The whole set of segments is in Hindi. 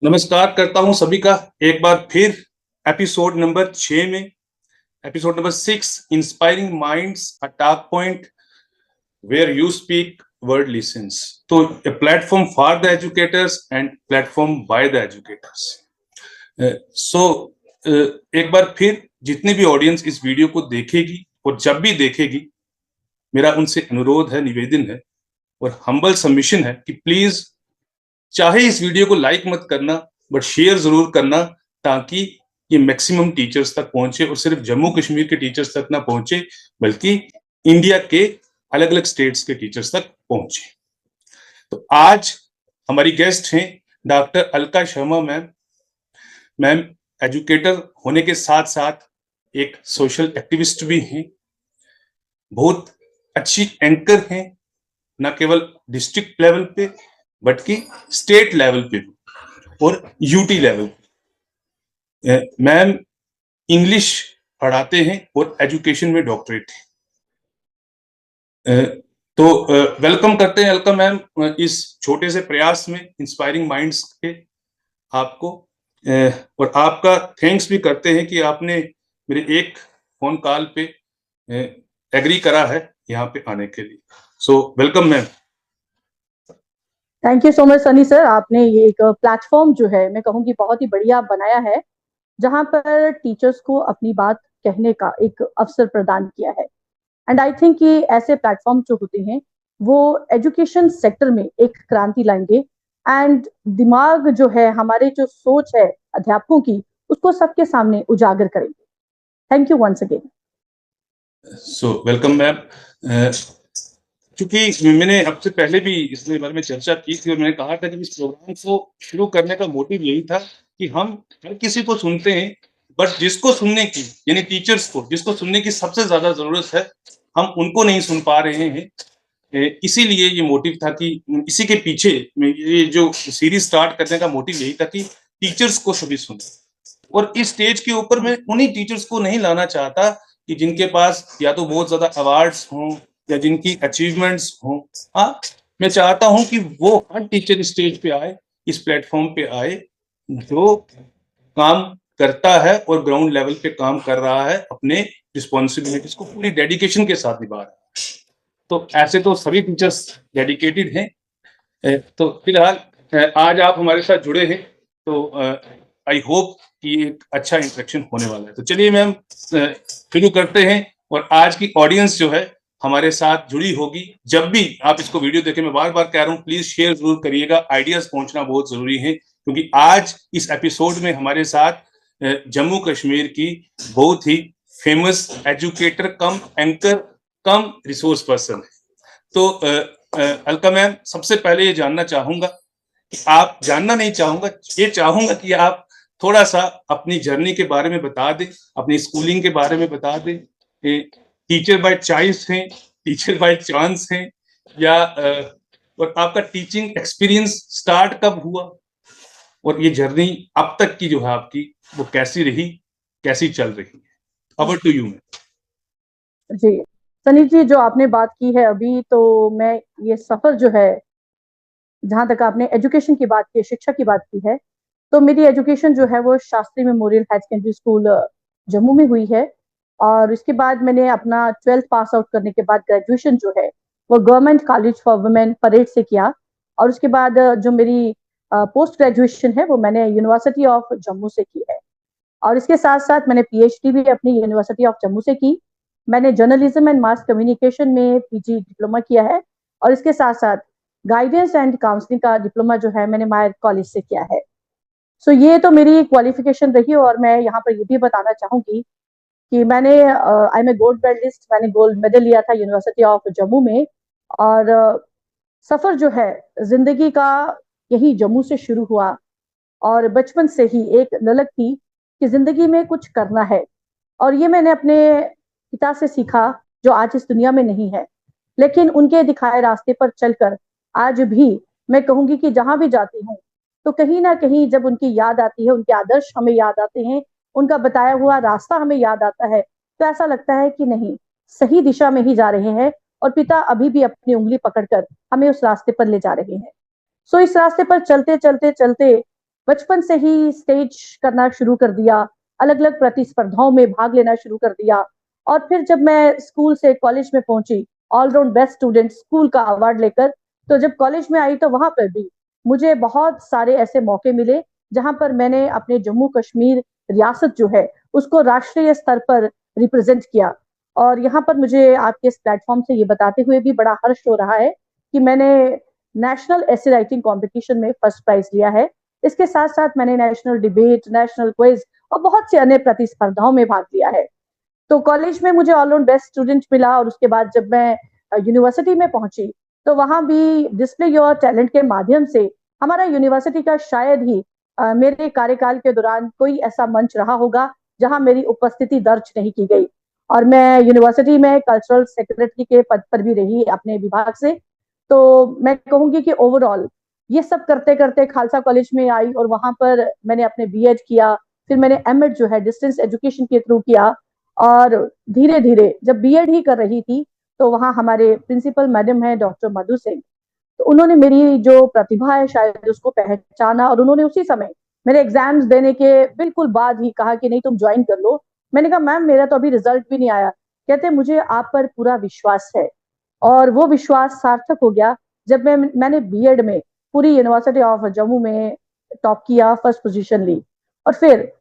नमस्कार करता हूं सभी का एक बार फिर एपिसोड नंबर 6 में। Episode number 6, inspiring minds, a talk point where you speak word listens. तो a platform for the educators and platform by the educators. So एक बार फिर जितनी भी ऑडियंस इस वीडियो को देखेगी और जब भी देखेगी, मेरा उनसे अनुरोध है, निवेदन है और हम्बल सबमिशन है कि प्लीज, चाहे इस वीडियो को लाइक मत करना बट शेयर जरूर करना, ताकि ये मैक्सिमम टीचर्स तक पहुंचे और सिर्फ जम्मू कश्मीर के टीचर्स तक ना पहुंचे बल्कि इंडिया के अलग अलग स्टेट्स के टीचर्स तक पहुंचे। तो आज हमारी गेस्ट हैं doctor Alka Sharma ma'am. Ma'am educator होने के साथ साथ एक सोशल एक्टिविस्ट भी हैं, बहुत अच्छी एंकर हैं, न केवल डिस्ट्रिक्ट लेवल पे बट कि स्टेट लेवल पे और यूटी लेवल पे। मैम इंग्लिश पढ़ाते हैं और एजुकेशन में डॉक्टरेट है। तो वेलकम करते हैं अलका मैम इस छोटे से प्रयास में, इंस्पायरिंग माइंड्स के आपको। और आपका थैंक्स भी करते हैं कि आपने मेरे एक फोन कॉल पे एग्री करा है यहाँ पे आने के लिए। सो welcome ma'am. Thank you so much Sunny sir. आपने ये एक प्लेटफॉर्म जो है मैं कहूँगी बहुत ही बढ़िया बनाया है, जहां पर टीचर्स को अपनी बात कहने का एक अवसर प्रदान किया है। एंड आई थिंक कि ऐसे प्लेटफॉर्म जो होते हैं वो एजुकेशन सेक्टर में एक क्रांति लाएंगे एंड दिमाग जो है, हमारे जो सोच है अध्यापकों की, उसको सबके सामने उजागर करेंगे। Thank you once again. So welcome ma'am. क्योंकि मैंने आपसे पहले भी इसके बारे में चर्चा की थी और मैंने कहा था कि इस प्रोग्राम को शुरू करने का मोटिव यही था कि हम हर किसी को सुनते हैं, बट जिसको सुनने की, यानी टीचर्स को जिसको सुनने की सबसे ज्यादा जरूरत है, हम उनको नहीं सुन पा रहे हैं। इसीलिए ये मोटिव था कि इसी के पीछे ये जो सीरीज स्टार्ट करने का मोटिव यही था कि टीचर्स को सभी सुने। और इस स्टेज के ऊपर मैं उन्हीं टीचर्स को नहीं लाना चाहता कि जिनके पास या तो बहुत ज्यादा अवार्ड्स हों या जिनकी अचीवमेंट्स हों। हाँ, मैं चाहता हूं कि वो हर टीचर स्टेज पे आए, इस प्लेटफॉर्म पे आए, जो काम करता है और ग्राउंड लेवल पे काम कर रहा है, अपने रिस्पॉन्सिबिलिटीज को पूरी डेडिकेशन के साथ निभा रहा है। तो ऐसे तो सभी टीचर्स डेडिकेटेड हैं। तो फिलहाल आज आप हमारे साथ जुड़े हैं, तो आई होप कि एक अच्छा इंटरेक्शन होने वाला है। तो चलिए मैम शुरू करते हैं। और आज की ऑडियंस जो है हमारे साथ जुड़ी होगी, जब भी आप इसको वीडियो देखें, मैं बार बार कह रहा हूँ प्लीज शेयर जरूर करिएगा, आइडियाज पहुंचना बहुत जरूरी है, क्योंकि आज इस एपिसोड में हमारे साथ जम्मू कश्मीर की बहुत ही फेमस एजुकेटर कम एंकर कम रिसोर्स पर्सन है। तो अलका मैम, सबसे पहले ये जानना चाहूंगा कि आप, जानना नहीं चाहूंगा, ये चाहूंगा कि आप थोड़ा सा अपनी जर्नी के बारे में बता दें, अपनी स्कूलिंग के बारे में बता दें। टीचर बाय चॉइस हैं, टीचर बाय चांस हैं, या और आपका टीचिंग एक्सपीरियंस स्टार्ट कब हुआ और ये जर्नी अब तक की जो है आपकी, वो कैसी रही, कैसी चल रही है? Over to you ma'am. जी सनी जी, जो आपने बात की है अभी, तो मैं ये सफर जो है, जहां तक आपने एजुकेशन की बात की, शिक्षा की बात की है, तो मेरी एजुकेशन जो है वो Shastri Memorial Higher Secondary School Jammu में हुई है। और इसके बाद मैंने अपना 12th पास आउट करने के बाद ग्रेजुएशन जो है वो government college for women parade से किया। और उसके बाद जो मेरी पोस्ट ग्रेजुएशन है वो मैंने यूनिवर्सिटी ऑफ जम्मू से की है। और इसके साथ साथ मैंने पीएचडी भी अपनी यूनिवर्सिटी ऑफ जम्मू से की। मैंने जर्नलिज्म एंड मास कम्युनिकेशन में पीजी डिप्लोमा किया है। और इसके साथ साथ गाइडेंस एंड काउंसलिंग का डिप्लोमा जो है मैंने मायर कॉलेज से किया है। सो ये तो मेरी क्वालिफिकेशन रही। और मैं यहाँ पर ये भी बताना चाहूंगी कि मैंने I am a gold medalist, मैंने गोल्ड मेडल लिया था यूनिवर्सिटी ऑफ जम्मू में। और सफर जो है जिंदगी का यही जम्मू से शुरू हुआ। और बचपन से ही एक ललक थी कि जिंदगी में कुछ करना है। और ये मैंने अपने पिता से सीखा, जो आज इस दुनिया में नहीं है, लेकिन उनके दिखाए रास्ते पर चलकर आज भी मैं कहूंगी कि जहां भी जाती हूँ तो कहीं ना कहीं जब उनकी याद आती है, उनके आदर्श हमें याद आते हैं, उनका बताया हुआ रास्ता हमें याद आता है, तो ऐसा लगता है कि नहीं, सही दिशा में ही जा रहे हैं। और पिता अभी भी अपनी उंगली पकड़कर हमें उस रास्ते पर ले जा रहे हैं। सो इस रास्ते पर चलते चलते चलते बचपन से ही स्टेज करना शुरू कर दिया, अलग-अलग प्रतिस्पर्धाओं में भाग लेना शुरू कर दिया और फिर जब मैं स्कूल से कॉलेज में पहुंची, all round best student school का अवार्ड लेकर, तो जब कॉलेज में आई तो वहां पर भी मुझे बहुत सारे ऐसे मौके मिले जहां पर मैंने अपने जम्मू कश्मीर रियासत जो है उसको राष्ट्रीय स्तर पर रिप्रेजेंट किया। और यहाँ पर मुझे आपके इस प्लेटफॉर्म से ये बताते हुए भी बड़ा हर्ष हो रहा है कि मैंने नेशनल एसे राइटिंग कंपटीशन में फर्स्ट प्राइज लिया है। इसके साथ साथ मैंने नेशनल डिबेट, नेशनल क्विज और बहुत से अन्य प्रतिस्पर्धाओं में भाग लिया है। तो कॉलेज में मुझे ऑल राउंड बेस्ट स्टूडेंट मिला और उसके बाद जब मैं यूनिवर्सिटी में पहुंची तो वहां भी डिस्प्ले योर टैलेंट के माध्यम से हमारा यूनिवर्सिटी का शायद ही मेरे कार्यकाल के दौरान कोई ऐसा मंच रहा होगा जहां मेरी उपस्थिति दर्ज नहीं की गई। और मैं यूनिवर्सिटी में कल्चरल सेक्रेटरी के पद पर भी रही अपने विभाग से। तो मैं कहूंगी कि ओवरऑल ये सब करते करते खालसा कॉलेज में आई और वहां पर मैंने अपने बीएड किया, फिर मैंने एमएड जो है डिस्टेंस एजुकेशन के थ्रू किया। और धीरे धीरे जब बीएड ही कर रही थी तो वहाँ हमारे प्रिंसिपल मैडम है डॉक्टर मधु सिंह, तो उन्होंने मेरी जो प्रतिभा है शायद उसको पहचाना और उन्होंने उसी समय मेरे एग्जाम्स देने के बिल्कुल बाद ही कहा कि नहीं तुम ज्वाइन कर लो। मैंने कहा मैम मेरा तो अभी रिजल्ट भी नहीं आया। कहते मुझे आप पर पूरा विश्वास है। और वो विश्वास सार्थक हो गया जब मैंने बीएड में पूरी यूनिवर्सिटी ऑफ जम्मू में टॉप किया, फर्स्ट पोजीशन ली। और फिर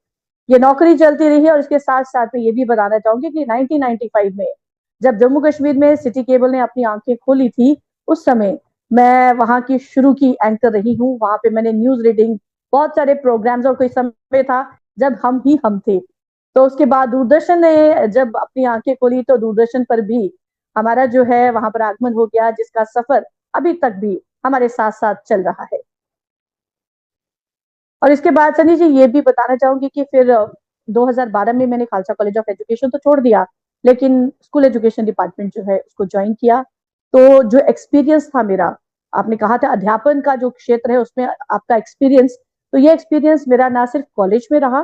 ये नौकरी चलती रही और इसके साथ साथ मैं ये भी बताना चाहूंगी कि 1995 में जब जम्मू कश्मीर में सिटी केबल ने अपनी आंखें खोली थी, उस समय मैं वहां की शुरू की एंकर रही हूँ। वहां पे मैंने न्यूज रीडिंग, बहुत सारे प्रोग्राम्स, और कोई समय था जब हम थे। तो उसके बाद दूरदर्शन ने जब अपनी आंखें खोली तो दूरदर्शन पर भी हमारा जो है वहां पर आगमन हो गया, जिसका सफर अभी तक भी हमारे साथ साथ चल रहा है। और इसके बाद सनी जी ये भी बताना चाहूंगी कि फिर 2012 में मैंने खालसा कॉलेज ऑफ एजुकेशन तो छोड़ दिया, लेकिन स्कूल एजुकेशन डिपार्टमेंट जो है उसको ज्वाइन किया। तो जो एक्सपीरियंस था मेरा, आपने कहा था अध्यापन का जो क्षेत्र है उसमें आपका एक्सपीरियंस, तो ये एक्सपीरियंस मेरा ना सिर्फ कॉलेज में रहा,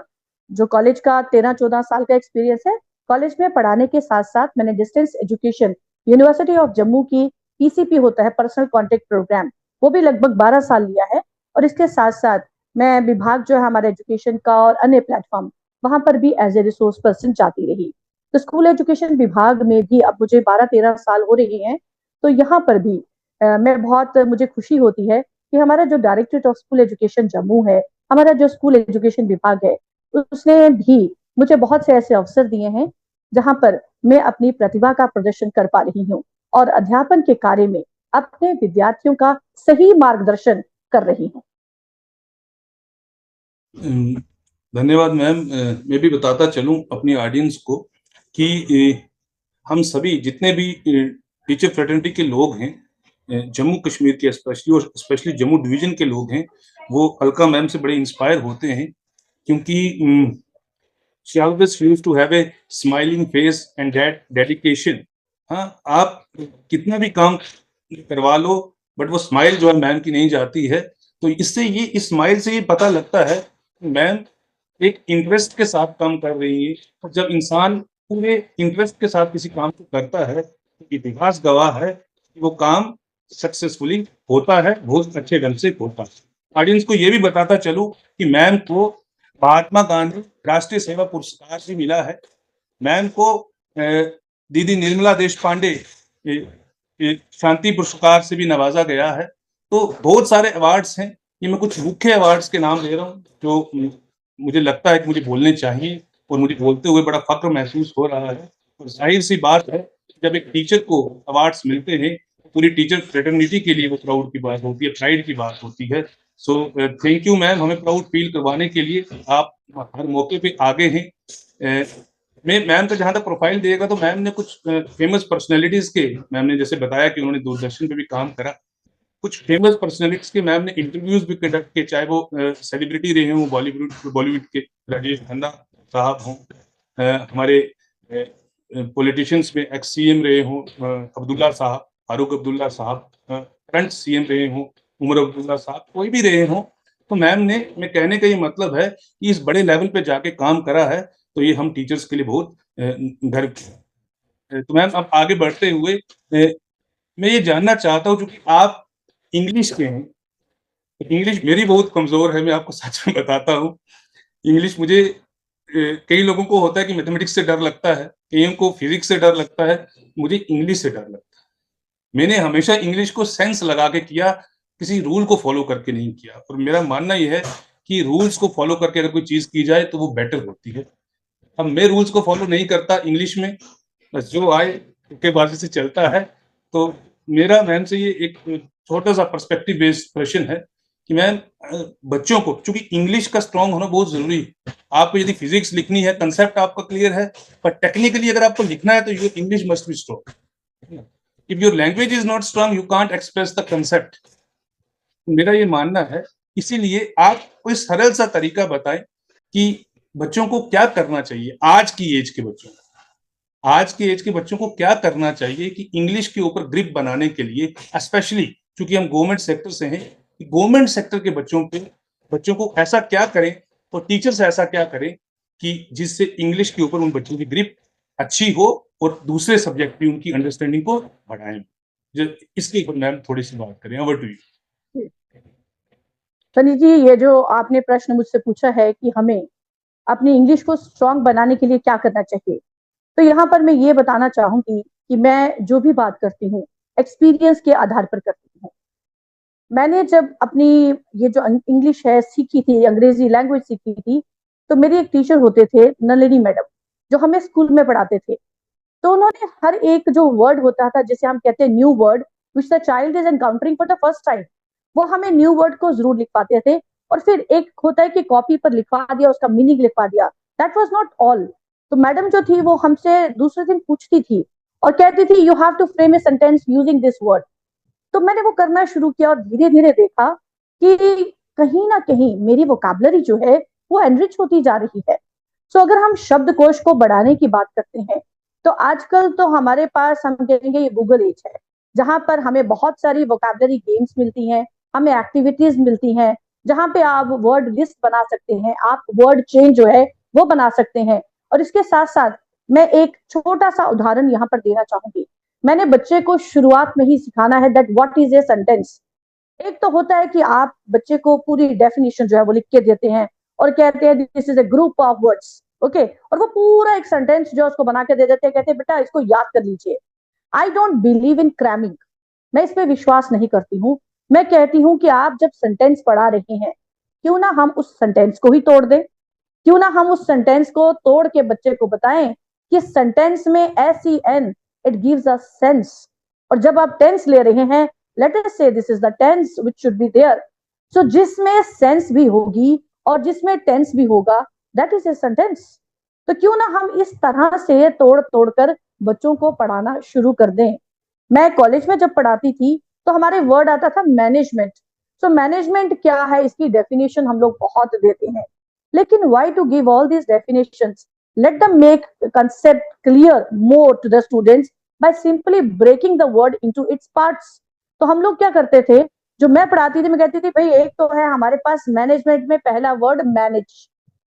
जो कॉलेज का 13-14 साल का एक्सपीरियंस है, कॉलेज में पढ़ाने के साथ साथ मैंने distance education university of Jammu की पीसीपी होता है, पर्सनल कॉन्टेक्ट प्रोग्राम, वो भी लगभग 12 साल लिया है। और इसके साथ साथ मैं विभाग जो है हमारे एजुकेशन का और अन्य प्लेटफॉर्म, वहां पर भी एज ए रिसोर्स पर्सन जाती रही। तो स्कूल एजुकेशन विभाग में भी अब मुझे 12-13 साल हो रही हैं। तो यहाँ पर भी मैं बहुत मुझे खुशी होती है कि हमारा जो directorate of school education Jammu है, हमारा जो स्कूल एजुकेशन विभाग है, उसने भी मुझे बहुत से ऐसे अवसर दिए हैं जहां पर मैं अपनी प्रतिभा का प्रदर्शन कर पा रही हूँ और अध्यापन के कार्य में अपने विद्यार्थियों का सही मार्गदर्शन कर रही हूँ। धन्यवाद मैम। मैं भी बताता चलूं अपनी ऑडियंस को कि हम सभी जितने भी टीचर फ्रेटर्निटी के लोग हैं, जम्मू कश्मीर के स्पेशली और स्पेशली जम्मू डिवीजन के लोग हैं, वो अलका मैम से बड़े इंस्पायर होते हैं क्योंकि she always used to have a smiling face and that dedication. हाँ, आप कितना भी काम करवा लो बट वो स्माइल जो है मैम की नहीं जाती है। तो इससे ये इस स्माइल से ये पता लगता है कि मैम एक इंटरेस्ट के साथ काम कर रही है। और जब इंसान पूरे इंटरेस्ट के साथ किसी काम को करता है तो इतिहास गवाह है कि वो काम सक्सेसफुली होता है, बहुत अच्छे ढंग से होता है। ऑडियंस को ये भी बताता चलूं कि मैम को महात्मा गांधी राष्ट्रीय सेवा पुरस्कार भी मिला है। मैम को दीदी निर्मला देश पांडे शांति पुरस्कार से भी नवाजा गया है। तो बहुत सारे अवार्ड्स हैं। ये मैं कुछ मुख्य अवार्ड्स के नाम ले रहा हूँ जो मुझे लगता है कि मुझे बोलने चाहिए और मुझे बोलते हुए बड़ा फक्र महसूस हो रहा है। और जाहिर सी बात है जब एक टीचर को अवार्ड्स मिलते हैं पूरी टीचर फ्रेटर्निटी के लिए वो प्राउड की बात होती है, प्राइड की बात होती है। सो थैंक यू मैम, हमें प्राउड फील करवाने के लिए आप हर मौके पे आगे हैं। मैं मैम का जहाँ तक प्रोफाइल देगा तो मैम ने कुछ फेमस पर्सनैलिटीज के, मैम ने जैसे बताया कि उन्होंने दूरदर्शन पे भी काम करा, कुछ फेमस पर्सनैलिटीज के मैम ने इंटरव्यूज भी कंडक्ट किए, चाहे वो सेलिब्रिटी रहे हों, बॉलीवुड के राजेश खन्ना साहब हों, हमारे पॉलिटिशियंस में एक्स सीएम रहे हों अब्दुल्ला साहब, फारूक अब्दुल्ला साहब, करंट सीएम रहे हों उमर अब्दुल्ला साहब, कोई भी रहे हों। तो मैम ने, मैं कहने का ये मतलब है कि इस बड़े लेवल पे जाके काम करा है, तो ये हम टीचर्स के लिए बहुत गर्व की है। तो मैम अब आगे बढ़ते हुए मैं ये जानना चाहता हूँ, चूंकि आप इंग्लिश के हैं, इंग्लिश मेरी बहुत कमजोर है, मैं आपको सच में बताता हूँ। इंग्लिश मुझे कई लोगों को होता है कि मैथमेटिक्स से डर लगता है, कईयों को फिजिक्स से डर लगता है, मुझे इंग्लिश से डर लगता है। मैंने हमेशा इंग्लिश को सेंस लगा के किया, किसी रूल को फॉलो करके नहीं किया। और मेरा मानना यह है कि रूल्स को फॉलो करके अगर कोई चीज की जाए तो वो बेटर होती है। अब मैं रूल्स को फॉलो नहीं करता इंग्लिश में, बस जो आए के बारे से चलता है। तो मेरा मैम से ये एक छोटा सा पर्सपेक्टिव बेस्ड क्वेश्चन है कि मैम, बच्चों को, चूंकि इंग्लिश का स्ट्रांग होना बहुत जरूरी है। आपको यदि फिजिक्स लिखनी है, कंसेप्ट आपका क्लियर है, पर टेक्निकली अगर आपको लिखना है तो your English must be strong. If your language is not strong you can't express the concept. मेरा ये मानना है। इसीलिए आप कोई सरल सा तरीका बताएं कि बच्चों को क्या करना चाहिए, आज की एज के बच्चों को, आज के एज के बच्चों को क्या करना चाहिए कि इंग्लिश के ऊपर ग्रिप बनाने के लिए, स्पेशली क्योंकि हम गवर्नमेंट सेक्टर से हैं, गवर्नमेंट सेक्टर के बच्चों को ऐसा क्या करें और टीचर्स ऐसा क्या करें कि जिससे इंग्लिश के ऊपर उन बच्चों की ग्रिप अच्छी हो और दूसरे सब्जेक्ट भी उनकी अंडरस्टैंडिंग को बढ़ाएं। इसके ऊपर मैम थोड़ी सी बात करें। Over to you. Sunny ji, ये जो आपने प्रश्न मुझसे पूछा है कि हमें अपनी इंग्लिश को स्ट्रांग बनाने के लिए क्या करना चाहिए, तो यहाँ पर मैं ये बताना चाहूंगी कि मैं जो भी बात करती हूँ एक्सपीरियंस के आधार पर करती हूँ। मैंने जब अपनी ये जो इंग्लिश है सीखी थी, अंग्रेजी लैंग्वेज सीखी थी, तो मेरी एक टीचर होते थे नलिनी मैडम, जो हमें स्कूल में पढ़ाते थे। तो उन्होंने हर एक जो वर्ड होता था, जैसे हम कहते हैं new word which the child is encountering for the first time, वो हमें न्यू वर्ड को जरूर लिखवाते थे। और फिर एक होता है कि कॉपी पर लिखवा दिया, उसका मीनिंग लिखवा दिया। That was not all. तो मैडम जो थी वो हमसे दूसरे दिन पूछती थी और कहती थी you have to frame a sentence using this word. तो मैंने वो करना शुरू किया और धीरे धीरे देखा कि कहीं ना कहीं मेरी वोकैबुलरी जो है वो एनरिच होती जा रही है। सो अगर हम शब्दकोश को बढ़ाने की बात करते हैं, तो आजकल तो हमारे पास हम कहेंगे ये गूगल एज है, जहां पर हमें बहुत सारी वोकैबुलरी गेम्स मिलती हैं, हमें एक्टिविटीज मिलती हैं, जहां पे आप वर्ड लिस्ट बना सकते हैं, आप वर्ड चेंज जो है वो बना सकते हैं। और इसके साथ साथ मैं एक छोटा सा उदाहरण यहाँ पर देना चाहूंगी। मैंने बच्चे को शुरुआत में ही सिखाना है that what is a sentence. एक तो होता है कि आप बच्चे को पूरी डेफिनेशन जो है वो लिख के देते हैं और कहते हैं this is a group of words, okay, और वो पूरा एक सेंटेंस जो उसको बना के दे देते हैं, कहते हैं बेटा इसको याद कर लीजिए। I don't believe in cramming, मैं इस पे विश्वास नहीं करती हूँ। मैं कहती हूँ कि आप जब सेंटेंस पढ़ा रहे हैं, क्यों ना हम उस सेंटेंस को ही तोड़ दें, क्यों ना हम उस सेंटेंस को तोड़ के बच्चे को बताएं कि सेंटेंस में SEN, it gives a sense. और जब आप टेंस ले रहे हैं, let us see this is the tense which should be there. So जिसमें सेंस भी होगी और जिसमें टेंस भी होगा, दैट इज ए सेंटेंस। तो क्यों ना हम इस तरह से तोड़ तोड़ कर बच्चों को पढ़ाना शुरू कर दें। मैं कॉलेज में जब पढ़ाती थी तो हमारे वर्ड आता था मैनेजमेंट। सो मैनेजमेंट क्या है इसकी डेफिनेशन हम लोग बहुत देते हैं, लेकिन why to give all these definitions? Let them make the concept clear more to the students by simply breaking the word into its parts. तो हम लोग क्या करते थे, जो मैं पढ़ाती थी मैं कहती थी भाई एक तो है हमारे पास मैनेजमेंट में पहला वर्ड मैनेज,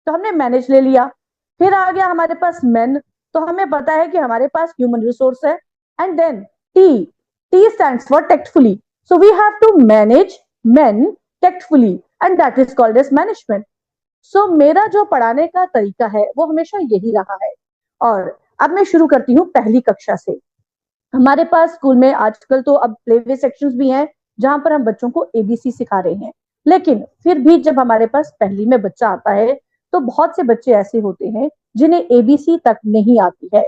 तो हमने मैनेज ले लिया। फिर आ गया हमारे पास मैन, तो हमें पता है कि हमारे पास ह्यूमन रिसोर्स है। And then T, T stands for tactfully, so we have to manage men tactfully and that is called as management. So मेरा जो पढ़ाने का तरीका है वो हमेशा यही रहा है। और अब मैं शुरू करती हूँ पहली कक्षा से। हमारे पास स्कूल में आजकल तो अब प्लेवे सेक्शंस भी हैं जहां पर हम बच्चों को ABC सिखा रहे हैं। लेकिन फिर भी जब हमारे पास पहली में बच्चा आता है तो बहुत से बच्चे ऐसे होते हैं जिन्हें ABC तक नहीं आती है।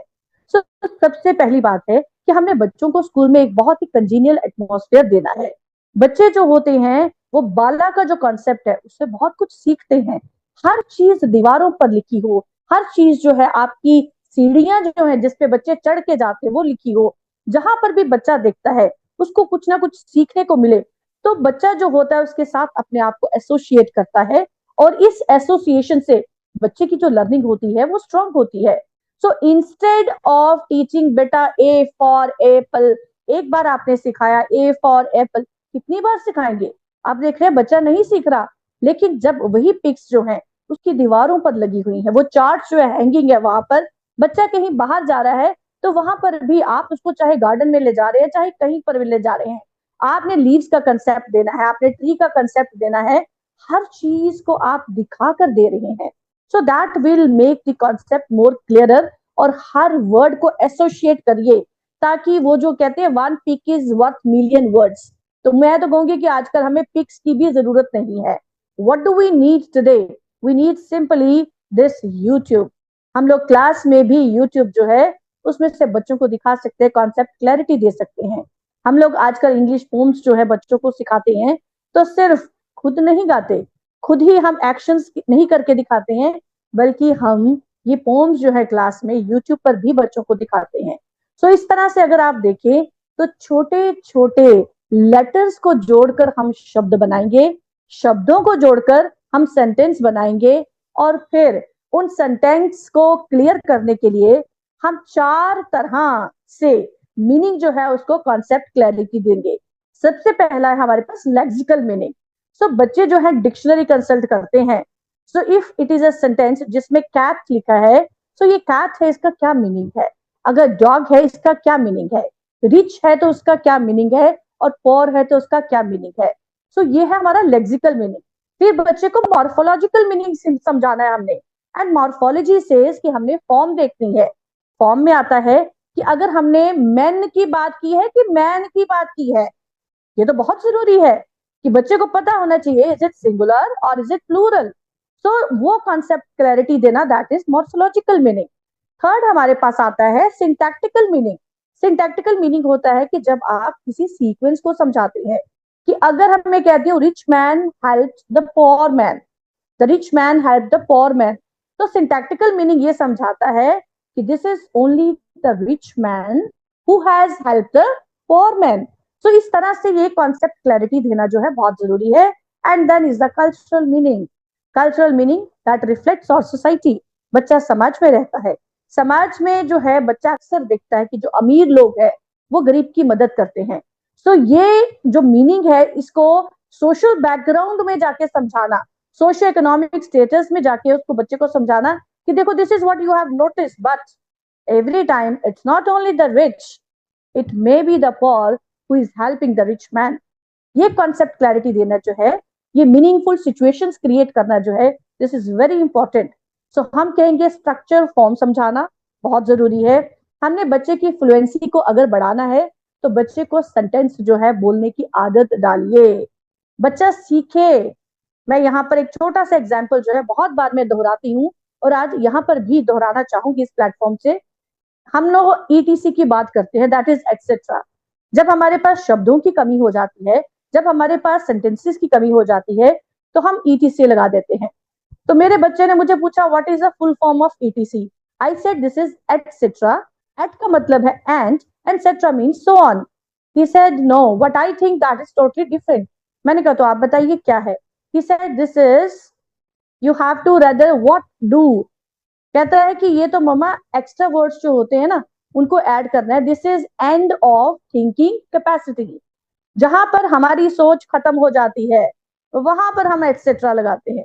सो सबसे पहली बात है कि हमने बच्चों को स्कूल में एक बहुत ही कंजीनियल एटमॉस्फेयर देना है। बच्चे जो होते हैं वो बाला का जो कॉन्सेप्ट है उससे बहुत कुछ सीखते हैं। हर चीज दीवारों पर लिखी हो, हर चीज जो है आपकी सीढ़ियां जो है जिसपे बच्चे चढ़ के जाते हैं वो लिखी हो, जहां पर भी बच्चा देखता है उसको कुछ ना कुछ सीखने को मिले, तो बच्चा जो होता है उसके साथ अपने आप को एसोसिएट करता है। और इस एसोसिएशन से बच्चे की जो लर्निंग होती है वो स्ट्रांग होती है। सो इंस्टेड ऑफ टीचिंग बेटा A फॉर एप्पल, एक बार आपने सिखाया A फॉर एप्पल, कितनी बार सिखाएंगे? आप देख रहे हैं बच्चा नहीं सीख रहा। लेकिन जब वही पिक्स जो है उसकी दीवारों पर लगी हुई है, वो चार्ट जो है हैंगिंग है वहां पर, बच्चा कहीं बाहर जा रहा है तो वहां पर भी आप उसको चाहे गार्डन में ले जा रहे हैं चाहे कहीं पर भी ले जा रहे हैं, आपने लीव्स का कंसेप्ट देना है, आपने ट्री का कंसेप्ट देना है, हर चीज को आप दिखा कर दे रहे हैं, so that will make the concept more clearer. और हर वर्ड को एसोसिएट करिए, ताकि वो जो कहते हैं one pic is worth million words, तो मैं तो कहूंगी कि आजकल हमें पिक्स की भी जरूरत नहीं है। What do we need today? We need simply this YouTube. हम लोग क्लास में भी यूट्यूब जो है उसमें से बच्चों को दिखा सकते हैं, कॉन्सेप्ट क्लैरिटी दे सकते हैं। हम लोग आजकल इंग्लिश पोम्स जो है बच्चों को सिखाते हैं, तो सिर्फ खुद नहीं गाते, खुद ही हम एक्शंस नहीं करके दिखाते हैं, बल्कि हम ये पोम्स जो है क्लास में यूट्यूब पर भी बच्चों को दिखाते हैं। सो इस तरह से अगर आप देखें तो छोटे छोटे लेटर्स को जोड़कर हम शब्द बनाएंगे, शब्दों को जोड़कर हम सेंटेंस बनाएंगे, और फिर उन सेंटेंस को क्लियर करने के लिए हम 4 तरह से मीनिंग जो है उसको कॉन्सेप्ट क्लैरिटी देंगे। सबसे पहला है हमारे पास लेक्सिकल मीनिंग। सो बच्चे जो है डिक्शनरी कंसल्ट करते हैं। So if it is a sentence जिसमें कैट लिखा है, सो ये कैट है, इसका क्या मीनिंग है? अगर डॉग है, इसका क्या मीनिंग है? रिच है तो उसका क्या मीनिंग है? और पोर है तो उसका क्या मीनिंग है? सो ये है हमारा लेक्सिकल मीनिंग। फिर बच्चे को मॉर्फोलॉजिकल मीनिंग समझाना है हमने। एंड मॉर्फोलॉजी सेज कि हमने फॉर्म देखनी है। फॉर्म में आता है कि अगर हमने मेन की बात की है कि मैन की बात की है, ये तो बहुत जरूरी है कि बच्चे को पता होना चाहिए, इज इट सिंगुलर और इज इट प्लूरल। सो वो कॉन्सेप्ट क्लैरिटी देना, that is morphological meaning. Third हमारे पास आता है सिंटैक्टिकल मीनिंग। सिंटैक्टिकल मीनिंग होता है कि जब आप किसी सीक्वेंस को समझाते हैं, कि अगर हमें कहती हूँ rich man help the poor man, the rich man help the poor man, तो सिंटैक्टिकल मीनिंग ये समझाता है कि this is only the rich man who has help the poor man. So इस तरह से ये कॉन्सेप्ट क्लैरिटी देना जो है बहुत जरूरी है। And then is the cultural meaning. Cultural meaning that reflects our society. बच्चा समाज में रहता है, समाज में जो है बच्चा अक्सर देखता है कि जो अमीर लोग हैं वो गरीब की मदद करते हैं। सो ये जो मीनिंग है इसको सोशल बैकग्राउंड में जाके समझाना, सोशो इकोनॉमिक स्टेटस में जाके उसको बच्चे को समझाना कि देखो this is what you have notice, but every time it's not only the rich, it may be the poor who is helping the rich man. ये कॉन्सेप्ट क्लैरिटी देना जो है, ये मीनिंगफुल सिचुएशंस क्रिएट करना जो है, दिस इज वेरी इंपॉर्टेंट। सो हम कहेंगे स्ट्रक्चर फॉर्म समझाना बहुत जरूरी है। हमने बच्चे की फ्लुएंसी को अगर बढ़ाना है तो बच्चे को सेंटेंस जो है बोलने की आदत डालिए, बच्चा सीखे। मैं यहाँ पर एक छोटा सा एग्जाम्पल जो है बहुत बार मैं दोहराती हूँ, और आज यहाँ पर भी दोहराना चाहूंगी इस प्लेटफॉर्म से। हम लोग ईटीसी की बात करते हैं, दैट इज एक्सेट्रा। जब हमारे पास शब्दों की कमी हो जाती है, जब हमारे पास सेंटेंसेस की कमी हो जाती है, तो हम ईटीसी लगा देते हैं। तो मेरे बच्चे ने मुझे पूछा what is the full form of ETC? I said this is etcetera. Et का मतलब है and cetera means so on. He said no, what I think that is totally different. मैंने कहा तो आप बताइए क्या है? He said this is you have to rather what do. कहता है कि ये तो मम्मा एक्स्ट्रा वर्ड्स जो होते हैं ना उनको ऐड करना है। This is end of thinking capacity. जहां पर हमारी सोच खत्म हो जाती है वहां पर हम एक्सेट्रा लगाते हैं।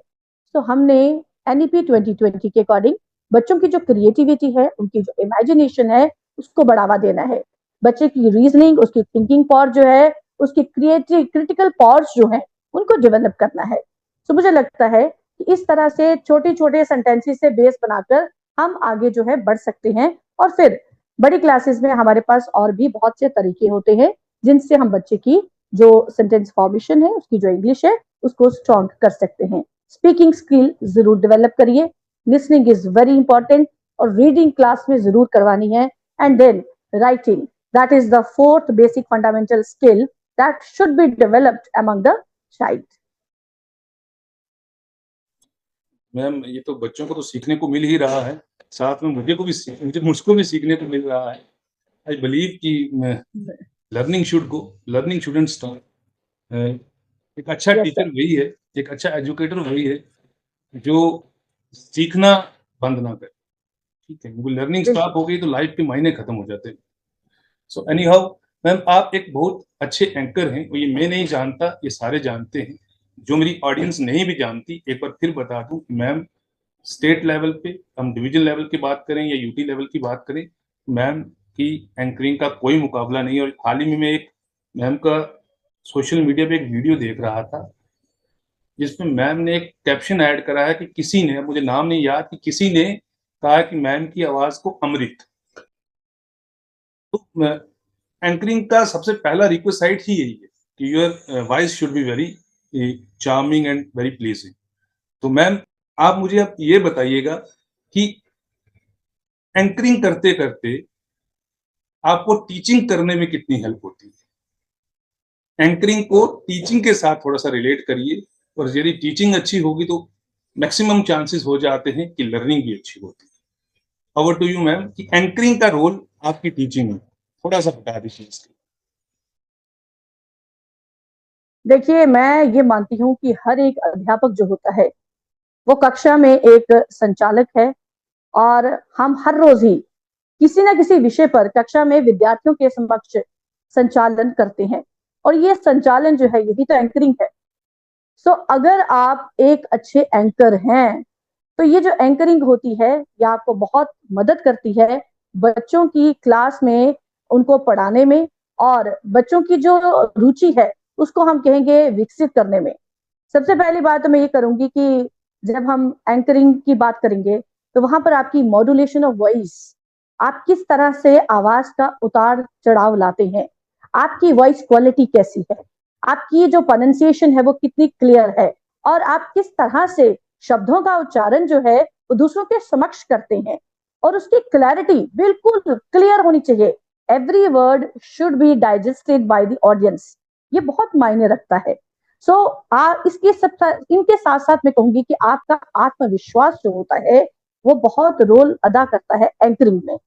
तो हमने एनईपी 2020 के अकॉर्डिंग बच्चों की जो क्रिएटिविटी है, उनकी जो इमेजिनेशन है, उसको बढ़ावा देना है। बच्चे की रीजनिंग, उसकी थिंकिंग पावर जो है, उसकी क्रिएटिव क्रिटिकल पावर्स जो है, उनको डेवलप करना है। तो मुझे लगता है कि इस तरह से छोटे छोटे सेंटेंसेस से बेस बनाकर हम आगे जो है बढ़ सकते हैं। और फिर बड़ी क्लासेस में हमारे पास और भी बहुत से तरीके होते हैं जिनसे हम बच्चे की जो सेंटेंस फॉर्मेशन है, उसकी जो इंग्लिश है, उसको स्ट्रॉन्ग कर सकते हैं। स्पीकिंग स्किल जरूर डेवलप करिए, लिसनिंग इज वेरी इंपॉर्टेंट, और रीडिंग क्लास में जरूर करवानी है। And then writing, that is the fourth basic fundamental skill that should be developed among the child. Ma'am ये तो बच्चों को तो सीखने को मिल ही रहा है, साथ में मुझको भी सीखने को मिल रहा है। आई बिलीव कि लर्निंग शुडंट स्टॉप। एक अच्छा Yes, टीचर sir. वही है, एक अच्छा एजुकेटर वही है जो सीखना बंद ना करे। ठीक है, वो लर्निंग स्टॉप हो गई तो लाइफ के मायने खत्म हो जाते हैं। सो एनी हाउ मैम, आप एक बहुत अच्छे एंकर हैं, और ये मैं नहीं जानता, ये सारे जानते हैं। जो मेरी ऑडियंस नहीं भी जानती, एक बार फिर बता दूं, मैम स्टेट लेवल पे, हम डिवीजन लेवल की बात करें या यूटी लेवल की बात करें, मैम की एंकरिंग का कोई मुकाबला नहीं। और हाल ही में मैं एक मैम का सोशल मीडिया पे एक वीडियो देख रहा था जिसमें मैम ने एक कैप्शन ऐड करा है कि किसी ने, मुझे नाम नहीं याद, कि किसी ने कहा कि मैम की आवाज को अमृत। तो एंकरिंग का सबसे पहला रिक्वेसाइट ही यही है कि your voice should be very charming and very pleasing. तो मैम, आप मुझे अब ये बताइएगा कि एंकरिंग करते करते आपको टीचिंग करने में कितनी हेल्प होती है? एंकरिंग को टीचिंग के साथ थोड़ा सा रिलेट करिए, और यदि टीचिंग अच्छी होगी तो मैक्सिमम चांसेस हो जाते हैं कि लर्निंग भी अच्छी होती है। ओवर टू यू मैम, कि एंकरिंग का रोल आपकी टीचिंग में थोड़ा सा बता दीजिए इसके। देखिए, मैं ये मानती हूँ कि हर एक अध्यापक जो होता है वो कक्षा में एक संचालक है, और हम हर रोज ही किसी ना किसी विषय पर कक्षा में विद्यार्थियों के समक्ष संचालन करते हैं, और ये संचालन जो है यही तो एंकरिंग है। सो अगर आप एक अच्छे एंकर हैं तो ये जो एंकरिंग होती है ये आपको बहुत मदद करती है बच्चों की क्लास में, उनको पढ़ाने में, और बच्चों की जो रुचि है उसको हम कहेंगे विकसित करने में। सबसे पहली बात तो मैं ये करूंगी कि जब हम एंकरिंग की बात करेंगे तो वहां पर आपकी मॉड्यूलेशन ऑफ वॉइस, आप किस तरह से आवाज का उतार चढ़ाव लाते हैं, आपकी वॉइस क्वालिटी कैसी है, आपकी जो प्रोनाउंसिएशन है वो कितनी क्लियर है, और आप किस तरह से शब्दों का उच्चारण जो है वो दूसरों के समक्ष करते हैं, और उसकी क्लैरिटी बिल्कुल क्लियर होनी चाहिए। Every word should be digested by the audience. ये बहुत मायने रखता है। सो इसके सब इनके साथ साथ मैं कहूंगी कि आपका आत्मविश्वास जो होता है वो बहुत रोल अदा करता है एंकरिंग में।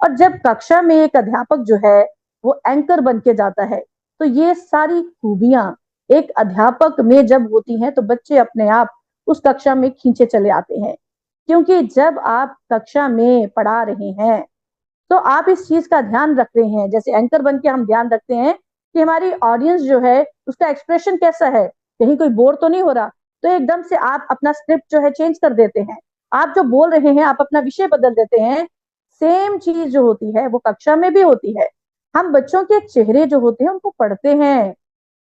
और जब कक्षा में एक अध्यापक जो है वो एंकर बन के जाता है तो ये सारी खूबियां एक अध्यापक में जब होती हैं तो बच्चे अपने आप उस कक्षा में खींचे चले आते हैं। क्योंकि जब आप कक्षा में पढ़ा रहे हैं तो आप इस चीज का ध्यान रख रहे हैं, जैसे एंकर बन के हम ध्यान रखते हैं कि हमारी ऑडियंस जो है उसका एक्सप्रेशन कैसा है, कहीं कोई बोर तो नहीं हो रहा। तो एकदम से आप अपना स्क्रिप्ट जो है चेंज कर देते हैं, आप जो बोल रहे हैं आप अपना विषय बदल देते हैं। सेम चीज जो होती है वो कक्षा में भी होती है। हम बच्चों के चेहरे जो होते हैं उनको पढ़ते हैं,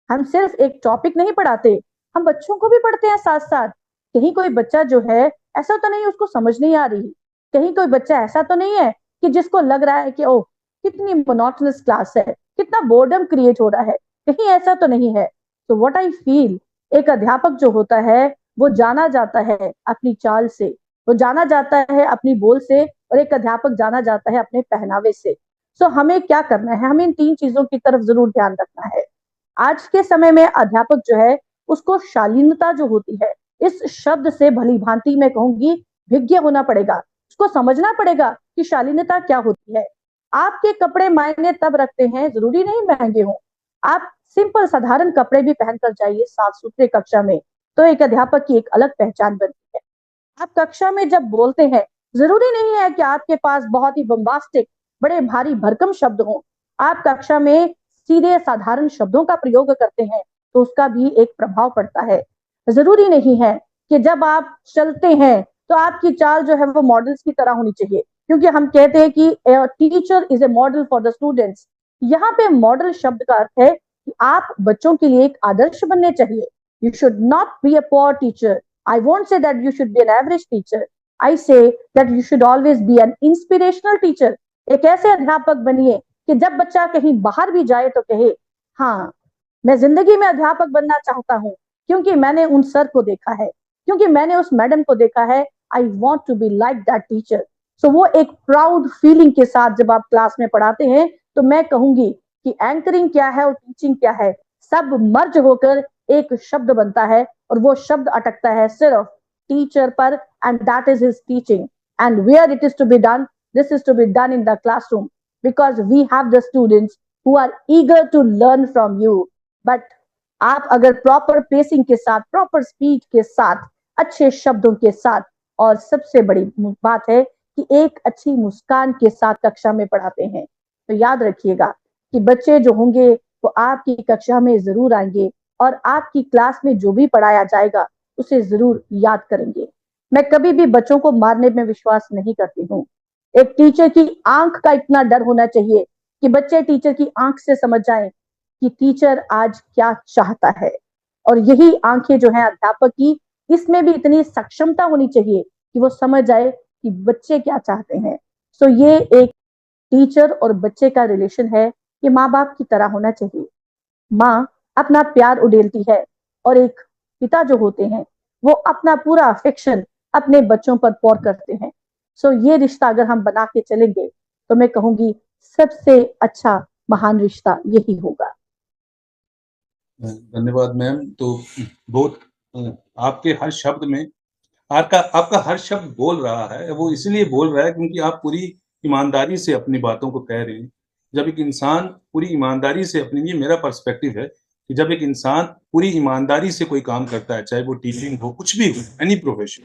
हम सिर्फ एक टॉपिक नहीं पढ़ाते, हम बच्चों को भी पढ़ते हैं साथ साथ। कहीं कोई बच्चा जो है ऐसा तो नहीं उसको समझ नहीं आ रही, कहीं कोई बच्चा ऐसा तो नहीं है कि जिसको लग रहा है कि ओह कितनी मोनोटोनस क्लास है, कितना बोर्डम क्रिएट हो रहा है, कहीं ऐसा तो नहीं है। तो व्हाट आई फील, एक अध्यापक जो होता है वो जाना जाता है अपनी चाल से, वो जाना जाता है अपनी बोल से, और एक अध्यापक जाना जाता है अपने पहनावे से। सो हमें क्या करना है, हमें इन तीन चीजों की तरफ जरूर ध्यान रखना है। आज के समय में अध्यापक जो है उसको शालीनता जो होती है, इस शब्द से भली भांति मैं कहूंगी विज्ञ होना पड़ेगा, उसको समझना पड़ेगा कि शालीनता क्या होती है। आपके कपड़े मायने तब रखते हैं, जरूरी नहीं महंगे हों, आप सिंपल साधारण कपड़े भी पहनकर जाइए साफ सुथरे कक्षा में, तो एक अध्यापक की एक अलग पहचान बनती है। आप कक्षा में जब बोलते हैं जरूरी नहीं है कि आपके पास बहुत ही बम्बास्टिक बड़े भारी भरकम शब्द हों, आप कक्षा में सीधे साधारण शब्दों का प्रयोग करते हैं तो उसका भी एक प्रभाव पड़ता है। जरूरी नहीं है कि जब आप चलते हैं तो आपकी चाल जो है वो मॉडल्स की तरह होनी चाहिए, क्योंकि हम कहते हैं कि teacher is a model for the students. यहाँ पे मॉडल शब्द का अर्थ है कि आप बच्चों के लिए एक आदर्श बनने चाहिए। You should not be a poor teacher, I won't say that you should be an average teacher. I say that you should always be an inspirational teacher. एक ऐसे अध्यापक बनिए कि जब बच्चा कहीं बाहर भी जाए तो कहे हाँ मैं जिंदगी में अध्यापक बनना चाहता हूँ, क्योंकि मैंने उन सर को देखा है, क्योंकि मैंने उस मैडम को देखा है। I want to be like that teacher. So वो एक प्राउड फीलिंग के साथ जब आप क्लास में पढ़ाते हैं तो मैं कहूंगी कि एंकरिंग क्या है और टीचिंग क्या है, सब मर्ज होकर एक शब्द बनता है, और वो शब्द अटकता है सिर्फ टीचर पर, and that is his teaching. And where it is to be done, this is to be done in the classroom, because we have the students who are eager to learn from you. But आप अगर प्रॉपर पेसिंग के साथ, प्रॉपर स्पीड के साथ, अच्छे शब्दों के साथ, और सबसे बड़ी बात है कि एक अच्छी मुस्कान के साथ कक्षा में पढ़ाते हैं, तो याद रखिएगा कि बच्चे जो होंगे वो आपकी कक्षा में जरूर आएंगे और आपकी क्लास में जो भी पढ़ाया जाएगा उसे जरूर याद करेंगे। मैं कभी भी बच्चों को मारने में विश्वास नहीं करती हूँ। एक टीचर की आंख का इतना डर होना चाहिए कि बच्चे टीचर की आंख से समझ जाएं कि टीचर आज क्या चाहता है, और यही आंखें जो है अध्यापक की, इसमें भी इतनी सक्षमता होनी चाहिए कि वो समझ जाए कि बच्चे क्या चाहते हैं। सो ये एक टीचर और बच्चे का रिलेशन है, ये माँ बाप की तरह होना चाहिए। माँ अपना प्यार उड़ेलती है और एक पिता जो होते हैं वो अपना पूरा अफेक्शन अपने बच्चों पर पोर करते हैं। सो ये रिश्ता अगर हम बना के चलेंगे तो मैं कहूंगी सबसे अच्छा महान रिश्ता यही होगा। धन्यवाद मैम। तो बहुत आपके हर शब्द में आपका आपका हर शब्द बोल रहा है, वो इसलिए बोल रहा है क्योंकि आप पूरी ईमानदारी से अपनी बातों को कह रहे हैं। जब एक इंसान पूरी ईमानदारी से अपनी, ये मेरा पर्सपेक्टिव है कि जब एक इंसान पूरी ईमानदारी से कोई काम करता है, चाहे वो टीचिंग हो, कुछ भी हो, एनी प्रोफेशन,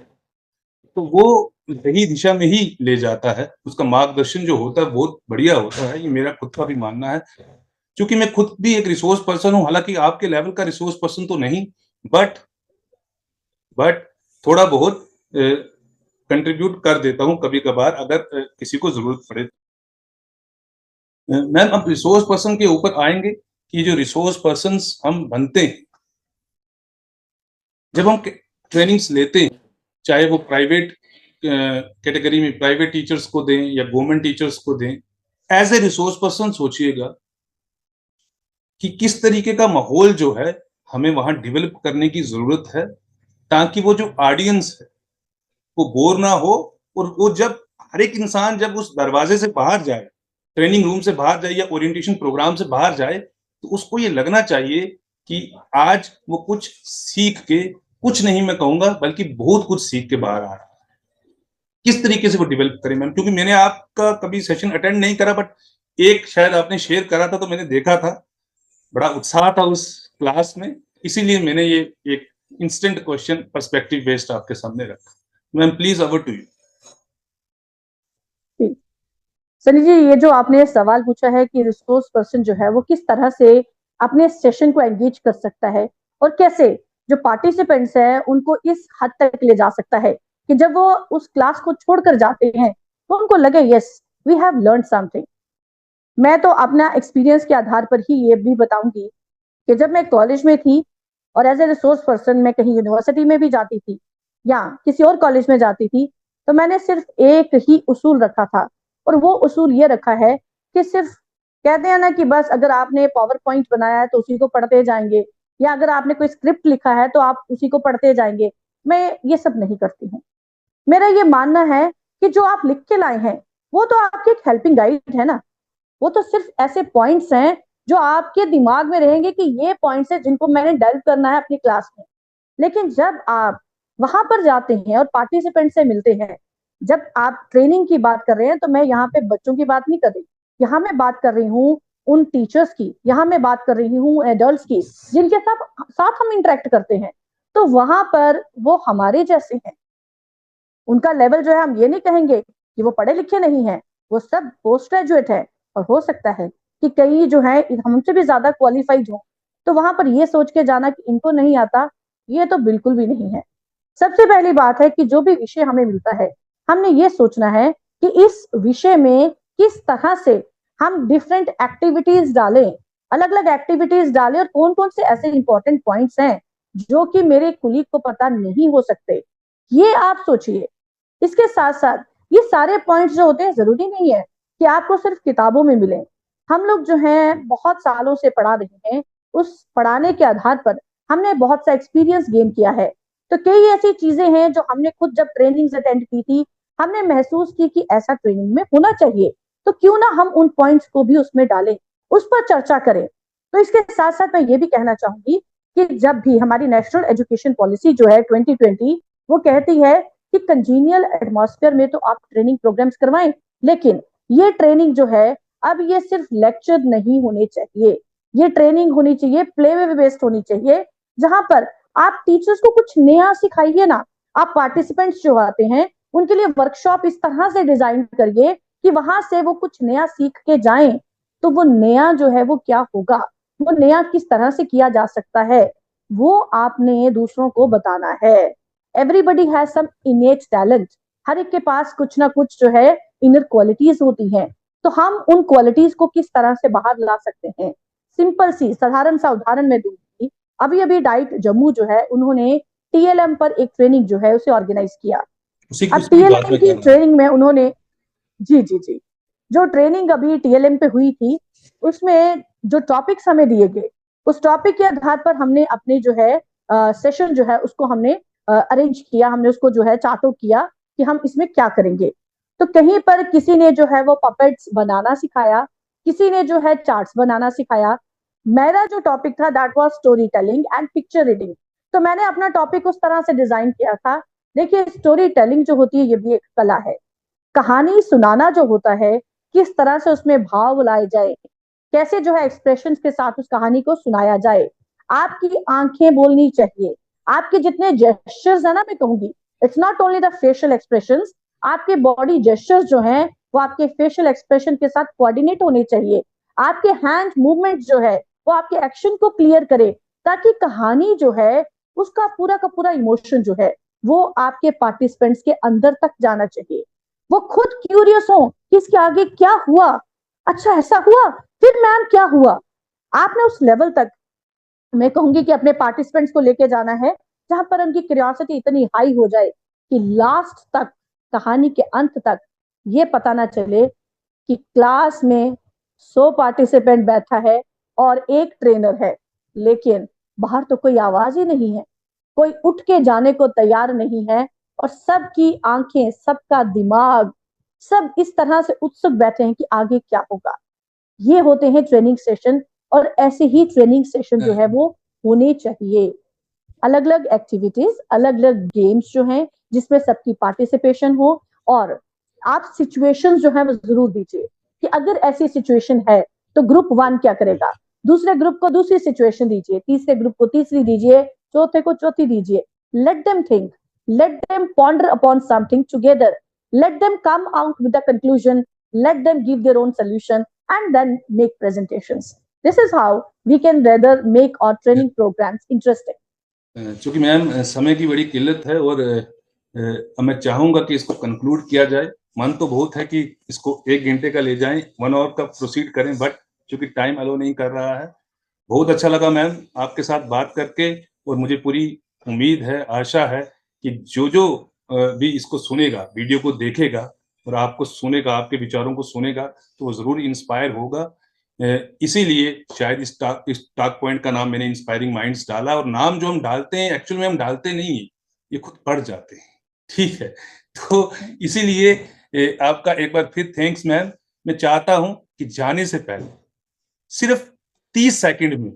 तो वो सही दिशा में ही ले जाता है। उसका मार्गदर्शन जो होता है बहुत बढ़िया होता है, ये मेरा खुद का भी मानना है। क्योंकि मैं खुद भी एक रिसोर्स पर्सन हूँ, हालाँकि आपके लेवल का रिसोर्स पर्सन तो नहीं, बट बट थोड़ा बहुत कंट्रीब्यूट कर देता हूँ कभी-कभार अगर किसी को ज़रूरत पड़े। मैम अब रिसोर्स पर्सन के ऊपर आएँगे कि जो रिसोर्स पर्सन्स हम बनते हैं, जब हम ट्रेनिंग्स लेते हैं, चाहे वो प्राइवेट कैटेगरी में प्राइवेट टीचर्स को दें या गवर्नमेंट टीचर्स को दें, एज़ ए रिसोर्स पर्सन सोचिएगा कि किस तरीके का माहौल जो है हमें वहाँ डेवलप करने की ज़रूरत है, ताकि वो जो ऑडियंस है, वो बोर ना हो, और वो जब हर एक इंसान जब उस दरवाजे से बाहर जाए, ट्रेनिंग रूम से बाहर जाए या ओरिएंटेशन प्रोग्राम से बाहर जाए, तो उसको ये लगना चाहिए कि आज वो कुछ सीख के, कुछ नहीं मैं कहूँगा बल्कि बहुत कुछ सीख के बाहर आ रहा है। किस तरीके से वो डेवलप करें मैम? क्योंकि मैंने आपका कभी सेशन अटेंड नहीं करा, बट एक शायद आपने शेयर करा था तो मैंने देखा था, बड़ा उत्साह था उस क्लास में, इसीलिए मैंने ये एक इंस्टेंट क्वेश्चन पर्सपेक्टिव बेस्ड आपके सामने रखा। Ma'am please over to you. जी, सनी जी, ये जो आपने सवाल पूछा है कि रिसोर्स पर्सन जो है वो किस तरह से अपने सेशन को एंगेज कर सकता है और कैसे जो पार्टिसिपेंट्स है उनको इस हद तक ले जा सकता है कि जब वो उस क्लास को छोड़कर जाते हैं तो उनको लगे yes we have learn something. मैं तो अपना एक्सपीरियंस के आधार पर ही ये भी बताऊंगी कि जब मैं कॉलेज में थी और एज ए रिसोर्स पर्सन मैं कहीं यूनिवर्सिटी में भी जाती थी या किसी और कॉलेज में जाती थी, तो मैंने सिर्फ एक ही उसूल रखा था, और वो उसूल ये रखा है कि सिर्फ कहते हैं ना कि बस अगर आपने पावर पॉइंट बनाया है तो उसी को पढ़ते जाएंगे, या अगर आपने कोई स्क्रिप्ट लिखा है तो आप उसी को पढ़ते जाएंगे। मैं ये सब नहीं करती हूँ। मेरा ये मानना है कि जो आप लिख के लाए हैं वो तो आपकी एक हेल्पिंग गाइड है ना, वो तो सिर्फ ऐसे पॉइंट्स हैं जो आपके दिमाग में रहेंगे कि ये पॉइंट्स है जिनको मैंने डेल्व करना है अपनी क्लास में। लेकिन जब आप वहां पर जाते हैं और पार्टिसिपेंट से मिलते हैं, जब आप ट्रेनिंग की बात कर रहे हैं, तो मैं यहाँ पे बच्चों की बात नहीं कर रही, यहाँ मैं बात कर रही हूँ उन टीचर्स की, यहाँ मैं बात कर रही हूँ एडल्ट्स की जिनके साथ साथ हम इंटरेक्ट करते हैं। तो वहां पर वो हमारे जैसे हैं, उनका लेवल जो है हम ये नहीं कहेंगे कि वो पढ़े लिखे नहीं है, वो सब पोस्ट ग्रेजुएट है, और हो सकता है कि कई जो है हमसे भी ज्यादा क्वालिफाइड हो। तो वहां पर ये सोच के जाना कि इनको नहीं आता, ये तो बिल्कुल भी नहीं है। सबसे पहली बात है कि जो भी विषय हमें मिलता है, हमने ये सोचना है कि इस विषय में किस तरह से हम डिफरेंट एक्टिविटीज डालें, अलग अलग एक्टिविटीज डालें, और कौन कौन से ऐसे इंपॉर्टेंट पॉइंट्स हैं जो कि मेरे कुलीग को पता नहीं हो सकते, ये आप सोचिए। इसके साथ साथ ये सारे पॉइंट्स जो होते हैं जरूरी नहीं है कि आपको सिर्फ किताबों में मिले। हम लोग जो हैं बहुत सालों से पढ़ा रहे हैं, उस पढ़ाने के आधार पर हमने बहुत सा एक्सपीरियंस गेन किया है। तो कई ऐसी चीजें हैं जो हमने खुद जब ट्रेनिंग्स अटेंड की थी, हमने महसूस की कि ऐसा ट्रेनिंग में होना चाहिए, तो क्यों ना हम उन पॉइंट्स को भी उसमें डालें, उस पर चर्चा करें। तो इसके साथ साथ मैं ये भी कहना चाहूंगी कि जब भी हमारी नेशनल एजुकेशन पॉलिसी जो है 2020, वो कहती है कि कंजीनियल एटमॉस्फेयर में तो आप ट्रेनिंग प्रोग्राम्स करवाएं, लेकिन ये ट्रेनिंग जो है अब ये सिर्फ लेक्चर नहीं होने चाहिए, ये ट्रेनिंग होनी चाहिए प्ले वे बेस्ड होनी चाहिए, जहां पर आप टीचर्स को कुछ नया सिखाइए ना। आप पार्टिसिपेंट्स जो आते हैं उनके लिए वर्कशॉप इस तरह से डिजाइन करिए कि वहां से वो कुछ नया सीख के जाएं। तो वो नया जो है वो क्या होगा, वो नया किस तरह से किया जा सकता है, वो आपने दूसरों को बताना है। Everybody has some innate talent, हर एक के पास कुछ ना कुछ जो है इनर क्वालिटीज होती हैं। तो हम उन क्वालिटीज को किस तरह से बाहर ला सकते हैं, सिंपल सी साधारण सा उदाहरण मैं दूंगी। अभी अभी डाइट जम्मू जो है उन्होंने टीएलएम पर एक ट्रेनिंग जो है उसे ऑर्गेनाइज किया। अब उसकी बात टीएलएम मैं की कर रहा हूँ। ट्रेनिंग में उन्होंने जी जी जी जो ट्रेनिंग अभी टीएलएम पे हुई थी उसमें जो टॉपिक्स हमें दिए गए उस टॉपिक के आधार पर हमने अपने जो है सेशन जो है उसको हमने अरेंज किया, हमने उसको जो है चार्ट आउट किया कि हम इसमें क्या करेंगे। तो कहीं पर किसी ने जो है वो पपेट्स बनाना सिखाया, किसी ने जो है चार्ट्स बनाना सिखाया। मेरा जो टॉपिक था that was story telling and picture reading. तो मैंने अपना टॉपिक उस तरह से डिजाइन किया था। देखिए स्टोरी टेलिंग जो होती है ये भी एक कला है। कहानी सुनाना जो होता है किस तरह से उसमें भाव लाए जाए, कैसे जो है एक्सप्रेशन के साथ उस कहानी को सुनाया जाए। आपकी आंखें बोलनी चाहिए, आपके जितने जेस्चर्स है ना, मैं कहूंगी it's not only the facial expressions, आपके बॉडी जेस्चर्स जो हैं वो आपके फेशियल एक्सप्रेशन के साथ कोऑर्डिनेट होने चाहिए। आपके हैंड मूवमेंट जो है वो आपके एक्शन को क्लियर करे, ताकि कहानी जो है उसका पूरा का पूरा इमोशन जो है वो आपके पार्टिसिपेंट्स के अंदर तक जाना चाहिए। वो खुद क्यूरियस हो कि इसके आगे क्या हुआ, अच्छा ऐसा हुआ, फिर मैम क्या हुआ। आपने उस लेवल तक मैं कहूंगी कि अपने पार्टिसिपेंट्स को लेके जाना है जहां पर उनकी क्यूरियोसिटी इतनी हाई हो जाए कि लास्ट तक, कहानी के अंत तक ये पता ना चले कि क्लास में 100 पार्टिसिपेंट बैठा है और एक ट्रेनर है, लेकिन बाहर तो कोई आवाज ही नहीं है, कोई उठ के जाने को तैयार नहीं है, और सबकी आंखें, सबका दिमाग, सब इस तरह से उत्सुक बैठे हैं कि आगे क्या होगा। ये होते हैं ट्रेनिंग सेशन, और ऐसे ही ट्रेनिंग सेशन जो है वो होने चाहिए। अलग अलग एक्टिविटीज, अलग अलग गेम्स जो हैं जिसमें सबकी पार्टिसिपेशन हो, और आप सिचुएशंस जो है वो जरूर दीजिए कि अगर ऐसी सिचुएशन है तो ग्रुप 1 क्या करेगा, दूसरे ग्रुप को दूसरी सिचुएशन दीजिए, तीसरे ग्रुप को तीसरी दीजिए, चौथे को चौथी दीजिए। Let them think, let them ponder upon something together, let them come out with a conclusion, let them give their own solution, and then make presentations. This is how we can rather make our training programs interesting. चूंकि मैम समय की बड़ी किल्लत है और मैं चाहूंगा कि इसको कंक्लूड किया जाए। मन तो बहुत है कि इसको 1 घंटे का ले जाएं, 1 आवर का प्रोसीड करें, बट चूंकि टाइम अलो नहीं कर रहा है। बहुत अच्छा लगा मैम आपके साथ बात करके, और मुझे पूरी उम्मीद है, आशा है कि जो भी इसको सुनेगा, वीडियो को देखेगा और आपको सुनेगा, आपके विचारों को सुनेगा, तो वो जरूर इंस्पायर होगा। इसीलिए शायद इस टॉक पॉइंट का नाम मैंने इंस्पायरिंग माइंड्स डाला, और नाम जो हम डालते हैं एक्चुअल में हम डालते नहीं है, ये खुद पढ़ जाते हैं। ठीक है, तो इसीलिए आपका एक बार फिर थैंक्स मैम। मैं चाहता हूं कि जाने से पहले सिर्फ 30 सेकंड में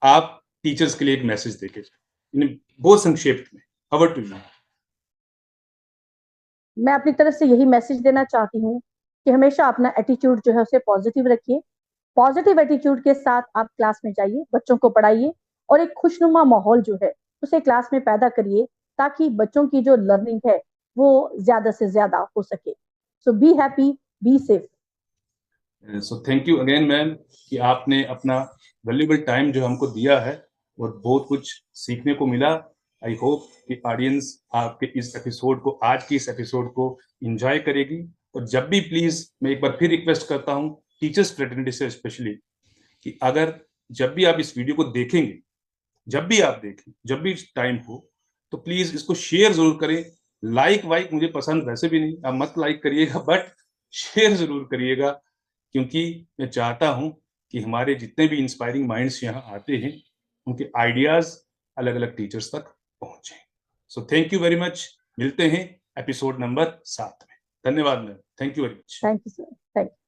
आप टीचर्स के लिए एक मैसेज देके जाए, बहुत संक्षेप में। Over to you. मैं अपनी तरफ से यही मैसेज देना चाहती हूँ कि हमेशा अपना एटीट्यूड जो है उसे पॉजिटिव रखिए। पॉजिटिव एटीट्यूड के साथ आप क्लास में जाइए, बच्चों को पढ़ाइए, और एक खुशनुमा माहौल जो है उसे क्लास में पैदा करिए, ताकि बच्चों की जो लर्निंग है वो ज्यादा से ज्यादा हो सके। So be happy, be safe. So thank you again ma'am कि आपने अपना वैल्यूएबल टाइम जो हमको दिया है, और बहुत कुछ सीखने को मिला। आई होप कि ऑडियंस आपके इस एपिसोड को, आज की इस एपिसोड को एंजॉय करेगी। और जब भी प्लीज मैं एक बार फिर रिक्वेस्ट करता हूँ टीचर्स फ्रेटर्निटी से स्पेशली, कि अगर जब भी आप इस वीडियो को देखेंगे, जब भी आप देखें, जब भी टाइम हो, तो प्लीज इसको शेयर जरूर करें। लाइक वाइक मुझे पसंद वैसे भी नहीं, आप मत लाइक करिएगा, बट शेयर जरूर करिएगा, क्योंकि मैं चाहता हूं कि हमारे जितने भी इंस्पायरिंग माइंड्स यहाँ आते हैं, उनके आइडियाज अलग अलग टीचर्स तक पहुंचे। सो थैंक यू वेरी मच। मिलते हैं एपिसोड नंबर 7 में। धन्यवाद ma'am, thank you very much. Thank you sir, thank you.